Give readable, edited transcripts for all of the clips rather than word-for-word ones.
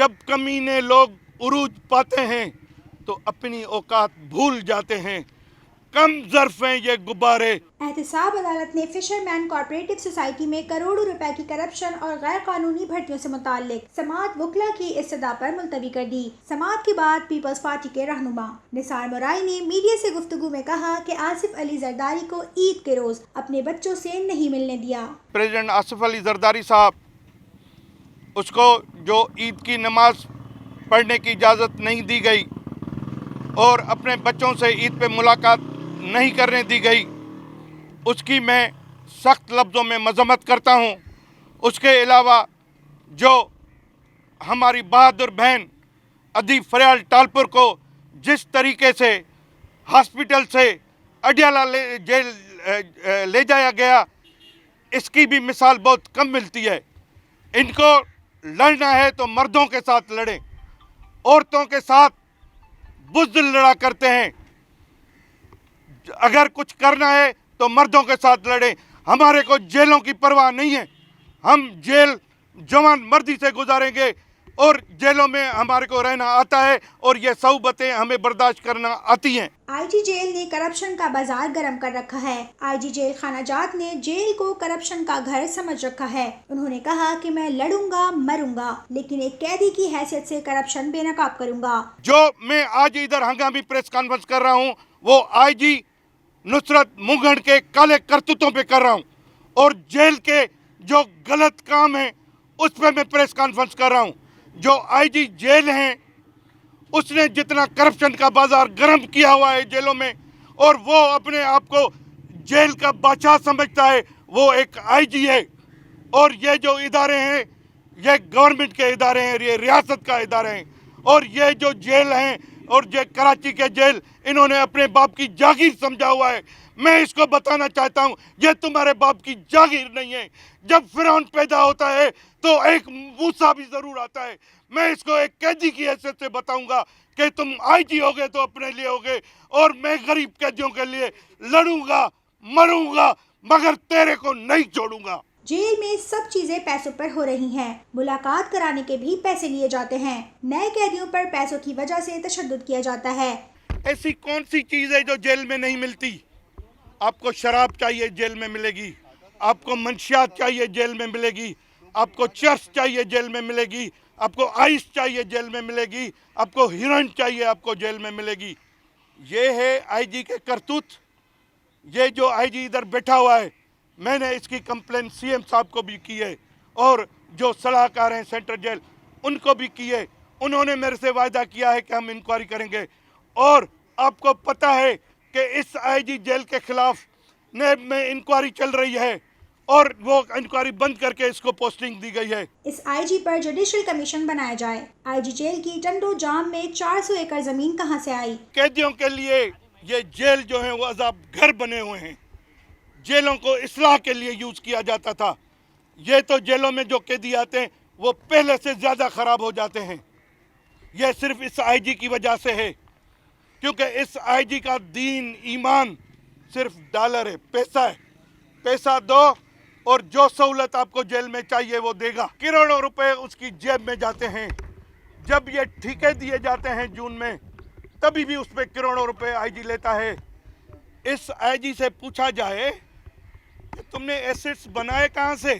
जब कमीने लोग उरूज पाते हैं तो अपनी औकात भूल जाते हैं। कम ज़र्फ हैं ये गुब्बारे। एहतसाब अदालत ने फिशरमैन कोऑपरेटिव सोसाइटी में करोड़ों रुपए की करप्शन और गैर कानूनी भर्तियों से मुताल्लिक समाअत वकला की इस्तदा पर मुलतवी कर दी। समाअत के बाद पीपल्स पार्टी के रहनुमा निसार मुराई ने मीडिया से गुफ्तगू में कहा कि आसिफ अली जरदारी को ईद के रोज अपने बच्चों से नहीं मिलने दिया। प्रेसिडेंट आसिफ अली जरदारी साहब, उसको जो ईद की नमाज पढ़ने की इजाज़त नहीं दी गई और अपने बच्चों से ईद पे मुलाकात नहीं करने दी गई, उसकी मैं सख्त लफ्ज़ों में मज़म्मत करता हूँ। उसके अलावा जो हमारी बहादुर बहन अदीब फरियाल टालपुर को जिस तरीके से हॉस्पिटल से अडियाला जेल ले जाया गया, इसकी भी मिसाल बहुत कम मिलती है। इनको लड़ना है तो मर्दों के साथ लड़ें, औरतों के साथ बुज़दिल लड़ा करते हैं। अगर कुछ करना है तो मर्दों के साथ लड़ें। हमारे को जेलों की परवाह नहीं है। हम जेल जवान मर्दी से गुजारेंगे और जेलों में हमारे को रहना आता है और ये सौबतें हमें बर्दाश्त करना आती हैं। आईजी जेल ने करप्शन का बाजार गर्म कर रखा है। आईजी जेल खानाजात ने जेल को करप्शन का घर समझ रखा है। उन्होंने कहा कि मैं लड़ूंगा मरूंगा, लेकिन एक कैदी की हैसियत से करप्शन बेनकाब करूंगा। जो मैं आज इधर हंगामी प्रेस कॉन्फ्रेंस कर रहा हूँ वो आईजी नुसरत मुंगड़ के काले करतूतों पे कर रहा हूँ और जेल के जो गलत काम है उस पर मैं प्रेस कॉन्फ्रेंस कर रहा हूँ। जो आईजी जेल हैं उसने जितना करप्शन का बाजार गर्म किया हुआ है जेलों में, और वो अपने आप को जेल का बादशाह समझता है, वो एक आईजी है। और ये जो इदारे हैं ये गवर्नमेंट के इदारे हैं, ये रियासत का इदारे हैं। और ये जो जेल हैं और ये कराची के जेल, इन्होंने अपने बाप की जागीर समझा हुआ है। मैं इसको बताना चाहता हूँ, ये तुम्हारे बाप की जागीर नहीं है। जब फिरौन पैदा होता है तो एक मूसा भी जरूर आता है। मैं इसको एक कैदी की हैसियत से बताऊंगा कि तुम आईजी होगे तो अपने लिए होगे, और मैं गरीब कैदियों के लिए लड़ूंगा मरूंगा, मगर तेरे को नहीं छोड़ूंगा। जेल में सब चीजें पैसों पर हो रही हैं। मुलाकात कराने के भी पैसे लिए जाते हैं। नए कैदियों पर पैसों की वजह से तशद्दुद किया जाता है। ऐसी कौन सी चीज़ है जो जेल में नहीं मिलती? आपको शराब चाहिए जेल में मिलेगी, आपको मंशियात चाहिए जेल में मिलेगी, आपको चर्स चाहिए जेल में मिलेगी, आपको आइस चाहिए जेल में मिलेगी, आपको हिरोइन चाहिए आपको जेल में मिलेगी। ये है आईजी के करतूत। ये जो आईजी इधर बैठा हुआ है, मैंने इसकी कंप्लेन सीएम साहब को भी की है और जो सलाहकार हैं सेंट्रल जेल उनको भी की है। उन्होंने मेरे से वायदा किया है कि हम इंक्वायरी करेंगे। और आपको पता है कि इस आईजी जेल के खिलाफ नैब में इंक्वायरी चल रही है और वो इंक्वायरी बंद करके इसको पोस्टिंग दी गई है। इस आईजी पर जुडिशल कमीशन बनाया जाए। आईजी जेल की टंडो जाम में 400 एकड़ जमीन कहां से आई? कैदियों के लिए ये जेल जो है वो अजाब घर बने हुए हैं। जेलों को इस्लाह के लिए यूज किया जाता था। ये तो जेलों में जो कैदी आते हैं वो पहले से ज्यादा खराब हो जाते हैं। यह सिर्फ इस आईजी की वजह से है, क्योंकि इस आईजी का दीन ईमान सिर्फ डॉलर है, पैसा है। पैसा दो और जो सहूलत आपको जेल में चाहिए वो देगा। करोड़ों रुपए उसकी जेब में जाते हैं। जब ये ठेके दिए जाते हैं जून में, तभी भी उस पर करोड़ों रुपए आईजी लेता है। इस आईजी से पूछा जाए कि तुमने एसेट्स बनाए कहाँ से?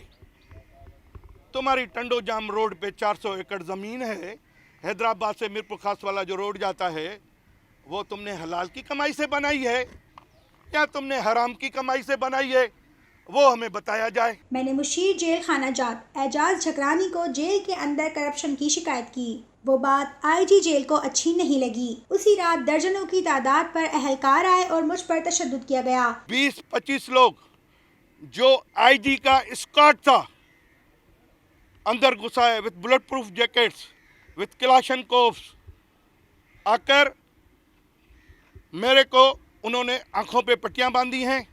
तुम्हारी टंडो जाम रोड पे 400 एकड़ ज़मीन है। हैदराबाद से मीरपुर खास वाला जो रोड जाता है वो तुमने हलाल की कमाई से बनाई है या तुमने हराम की कमाई से बनाई है? वो हमें बताया जाए। मैंने मुशीर जेल खानाजात एजाज झकरानी को जेल के अंदर करप्शन की शिकायत की। वो बात आईजी जेल को अच्छी नहीं लगी। उसी रात दर्जनों की तादाद पर अहलकार आए और मुझ पर तशद्दुद किया गया। 20-25 लोग जो आईजी का स्क्वाड था अंदर घुसा है with bulletproof jackets, with Kalashnikovs, आकर मेरे को उन्होंने आंखों पे पट्टियां बांधी हैं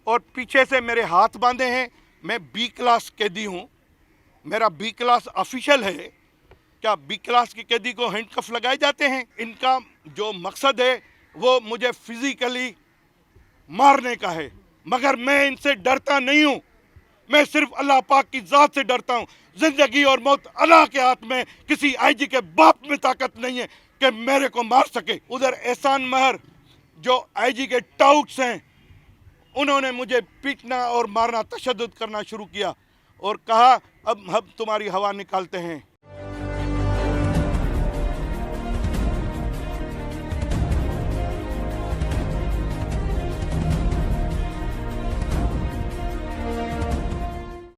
और पीछे से मेरे हाथ बांधे हैं। मैं बी क्लास कैदी हूँ, मेरा बी क्लास ऑफिशियल है। क्या बी क्लास के कैदी को हैंडकफ लगाए जाते हैं? इनका जो मकसद है वो मुझे फिजिकली मारने का है, मगर मैं इनसे डरता नहीं हूँ। मैं सिर्फ अल्लाह पाक की ज़ात से डरता हूँ। जिंदगी और मौत अल्लाह के हाथ में, किसी आईजी के बाप में ताकत नहीं है कि मेरे को मार सके। उधर एहसान महर जो आईजी के टाउट्स हैं, उन्होंने मुझे पीटना और मारना, तशद्दुद करना शुरू किया और कहा अब हम तुम्हारी हवा निकालते हैं।